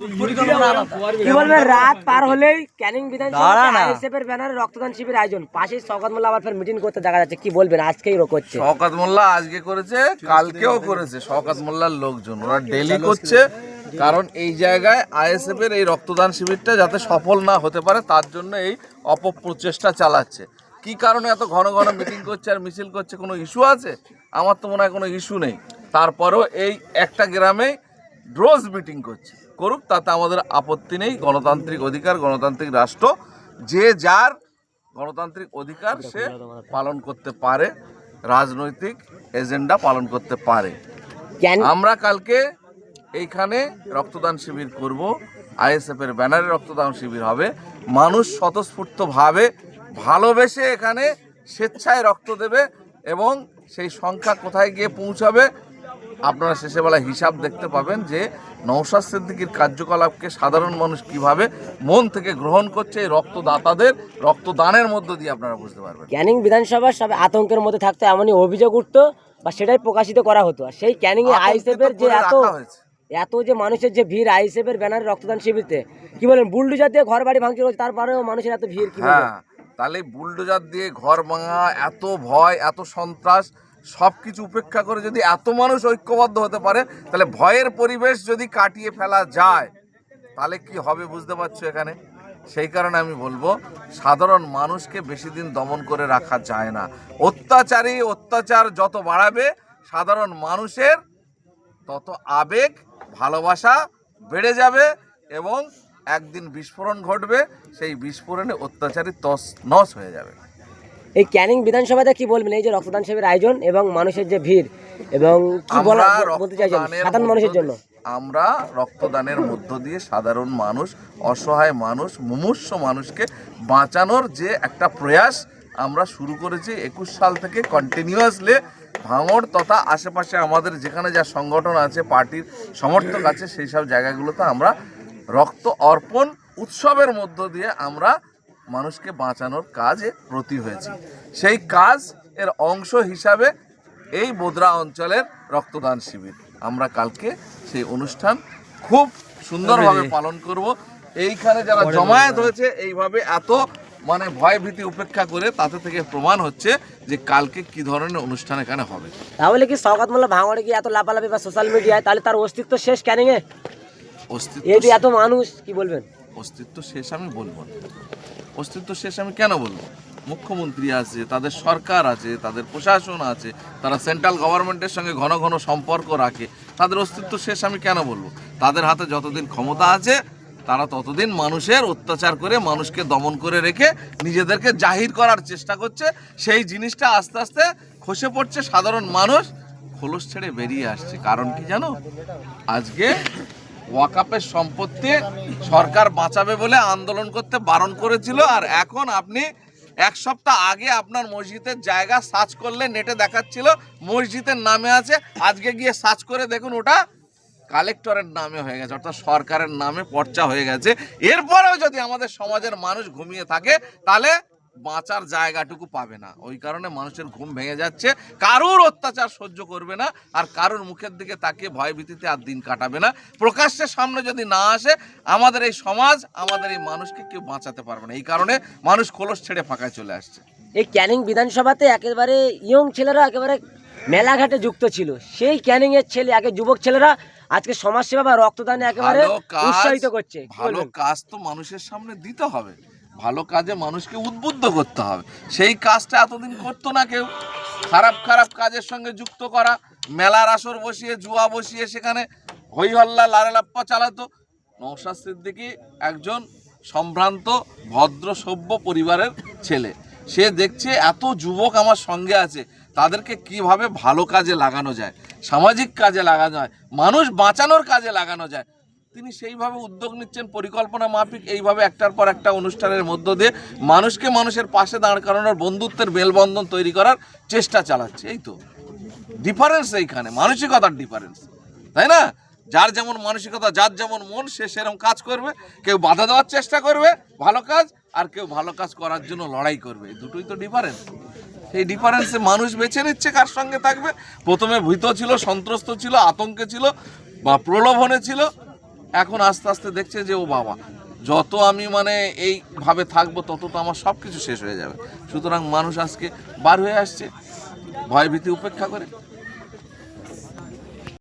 কি বলবেন, রাত পার হলেই ক্যানিং বিধানসভা আইএসএফ এর ব্যানারে রক্তদান শিবির আয়োজন, পাশেই শওকত মোল্লা আবার ফের মিটিং করতে দেখা যাচ্ছে, কি বলবেন আজকেই করছে? শওকত মোল্লা আজকে করেছে, কালকেও করেছে। শওকত মোল্লার লোকজন ওরা ডেলি করছে, কারণ এই জায়গায় আইএসএফ এর এই রক্তদান শিবিরটা যাতে সফল না হতে পারে তার জন্য এই অপপ্রচেষ্টা চালাচ্ছে। কি কারণে এত ঘন ঘন মিটিং করছে আর মিছিল করছে, কোনো ইস্যু আছে? আমার তো মনে হয় কোনো ইস্যু নেই। তারপরেও এই একটা গ্রামে রোজ মিটিং করছে, করুক, তাতে আমাদের আপত্তি নেই। গণতান্ত্রিক অধিকার, গণতান্ত্রিক রাষ্ট্র, যে যার গণতান্ত্রিক অধিকার সে পালন করতে পারে, রাজনৈতিক এজেন্ডা পালন করতে পারে। আমরা কালকে এইখানে রক্তদান শিবির করব, আইএসএফ এর ব্যানারে রক্তদান শিবির হবে। মানুষ স্বতঃস্ফূর্তভাবে ভালোবেসে এখানে স্বেচ্ছায় রক্ত দেবে এবং সেই সংখ্যা কোথায় গিয়ে পৌঁছাবে আপনারা শেষে বেলা হিসাব দেখতে পাবেন যে নওশাদ সিদ্দিকীর কার্যকলাপকে সাধারণ মানুষ কিভাবে মন থেকে গ্রহণ করছে। এই রক্তদাতাদের রক্তদানের মধ্য দিয়ে আপনারা বুঝতে পারবেন। ক্যানিং বিধানসভা সব আতঙ্কের মধ্যে থাকতো, এমনই অভিযোগ উঠতো বা সেটাই প্রকাশিত করা হতো। আর সেই ক্যানিং এ আইএসএফ এর যে এত যে মানুষের যে ভিড় আইএসএফ এর ব্যানারে রক্তদান শিবিরতে, কি বলেন, বুলডোজার দিয়ে ঘর বাড়ি ভাঙচুর হচ্ছে, তারপরেও মানুষের এত ভিড়, কি বলেন? তাহলে বুলডোজার দিয়ে ঘর ভাঙা, এত ভয়, এত সন্ত্রাস, সব কিছু উপেক্ষা করে যদি এত মানুষ ঐক্যবদ্ধ হতে পারে, তাহলে ভয়ের পরিবেশ যদি কাটিয়ে ফেলা যায় তাহলে কি হবে বুঝতে পারছো এখানে। সেই কারণে আমি বলবো সাধারণ মানুষকে বেশি দিন দমন করে রাখা যায় না। অত্যাচার যত বাড়াবে সাধারণ মানুষের তত আবেগ ভালোবাসা বেড়ে যাবে এবং একদিন বিস্ফোরণ ঘটবে, সেই বিস্ফোরণে অত্যাচারী তছ নছ হয়ে যাবে। এই ক্যানিং বিধানসভাতে কি বলবেন, এই যে রক্তদান শিবির আয়োজন এবং মানুষের যে ভিড়, এবং কি বলতে চাইছেন সাধারণ মানুষের জন্য? আমরা রক্তদানের মধ্য দিয়ে সাধারণ মানুষ, অসহায় মানুষ, মুমূর্ষু মানুষকে বাঁচানোর যে একটা প্রয়াস আমরা শুরু করেছি 21 সাল থেকে কন্টিনিউয়াসলি ভাঙড় তথা আশেপাশে আমাদের যেখানে যা সংগঠন আছে, পার্টির সমর্থক আছে, সেই সব জায়গাগুলোতে আমরা রক্ত অর্পণ উৎসবের মধ্য দিয়ে আমরা মানুষকে বাঁচানোর কাজে ব্রতী হয়েছি। সেই কাজ এর অংশ হিসাবে এই বোদরা অঞ্চলের রক্তদান শিবির আমরা কালকে সেই অনুষ্ঠান খুব সুন্দরভাবে পালন করব। এইখানে যারা জমায়েত হয়েছে এইভাবে এত মানে ভয় ভীতি উপেক্ষা করে, তাতে থেকে প্রমাণ হচ্ছে যে কালকে কি ধরনের অনুষ্ঠান এখানে হবে। তাহলে কি শওকত মোল্লা ভাঙড়ে গিয়ে এত লাফালাফি বা সোশ্যাল মিডিয়ায়, তাহলে তার অস্তিত্ব শেষ ক্যানিং এ? অস্তিত্ব এত মানুষ, কি বলবেন? অস্তিত্ব শেষ আমি বলবো না। অস্তিত্ব শেষ আমি কেন বলবো? মুখ্যমন্ত্রী আছে, তাদের সরকার আছে, তাদের প্রশাসন আছে, তারা সেন্ট্রাল গভর্নমেন্টের সঙ্গে ঘন ঘন সম্পর্ক রাখে, তাদের অস্তিত্ব শেষ আমি কেন বলবো? তাদের হাতে যতদিন ক্ষমতা আছে তারা ততদিন মানুষের অত্যাচার করে, মানুষকে দমন করে রেখে নিজেদেরকে জাহির করার চেষ্টা করছে। সেই জিনিসটা আস্তে আস্তে খসে পড়ছে, সাধারণ মানুষ খোলস ছেড়ে বেরিয়ে আসছে। কারণ কি জানো? আজকে ওয়াকাফের সম্পত্তি সরকার বাঁচাবে বলে আন্দোলন করতে বারণ করেছিল, আর এখন আপনি এক সপ্তাহ আগে আপনার মসজিদের জায়গা সার্চ করলে নেটে দেখাচ্ছিল মসজিদের নামে আছে, আজকে গিয়ে সার্চ করে দেখুন ওটা কালেক্টরের নামে হয়ে গেছে, অর্থাৎ সরকারের নামে পর্চা হয়ে গেছে। এরপরেও যদি আমাদের সমাজের মানুষ ঘুমিয়ে থাকে তাহলে বাঁচার জায়গাটুকু পাবে না। ওই কারণে মানুষের ঘুম ভেঙে যাচ্ছে, কারোর অত্যাচার সহ্য করবে না, আর কারোর মুখের দিকে তাকিয়ে ভয় ভীতিতে আর দিন কাটাবে না। প্রকাশ্যের সামনে যদি না আসে আমাদের এই সমাজ, আমাদের এই মানুষকে কেউ বাঁচাতে পারবে না। এই কারণে মানুষ খোলস ছেড়ে ফাঁকায় চলে আসছে। এই ক্যানিং বিধানসভাতে একেবারে ইয়ং ছেলেরা একেবারে মেলাঘাটে যুক্ত ছিল। সেই ক্যানিং এর ছেলে, আগে যুবক ছেলেরা আজকে সমাজসেবা বা রক্তদানে একেবারে উৎসাহিত করছে। ভালো কাজ তো মানুষের সামনে দিতে হবে, ভালো কাজে মানুষকে উদ্বুদ্ধ করতে হবে। সেই কাজটা এতদিন করতো না কেউ। খারাপ খারাপ কাজের সঙ্গে যুক্ত করা, মেলার আসর বসিয়ে, জুয়া বসিয়ে সেখানে হই হল্লা লারালাপ্পা চালাতো। নওশাদ সিদ্দিকী একজন সম্ভ্রান্ত ভদ্র সভ্য পরিবারের ছেলে, সে দেখছে এত যুবক আমার সঙ্গে আছে, তাদেরকে কিভাবে ভালো কাজে লাগানো যায়, সামাজিক কাজে লাগানো যায়, মানুষ বাঁচানোর কাজে লাগানো যায়। তিনি সেইভাবে উদ্যোগ নিচ্ছেন, পরিকল্পনা মাফিক এইভাবে একটার পর একটা অনুষ্ঠানের মধ্য দিয়ে মানুষকে মানুষের পাশে দাঁড় করানোর, বন্ধুত্বের মেলবন্ধন তৈরি করার চেষ্টা চালাচ্ছে। এই তো ডিফারেন্স, এইখানে মানসিকতার ডিফারেন্স, তাই না? যার যেমন মানসিকতা, যার যেমন মন, সে সেরকম কাজ করবে। কেউ বাধা দেওয়ার চেষ্টা করবে ভালো কাজ, আর কেউ ভালো কাজ করার জন্য লড়াই করবে। এই দুটোই তো ডিফারেন্স। সেই ডিফারেন্সে মানুষ বেছে নিচ্ছে কার সঙ্গে থাকবে। প্রথমে ভীত ছিল, সন্ত্রস্ত ছিল, আতঙ্কে ছিল বা প্রলোভনে ছিল, এখন আস্তে আস্তে দেখছে যে ও বাবা, যত আমি মানে এইভাবে থাকবো তত তো আমার সব কিছু শেষ হয়ে যাবে। সুতরাং মানুষ আজকে বার হয়ে আসছে ভয়ভীতি উপেক্ষা করে।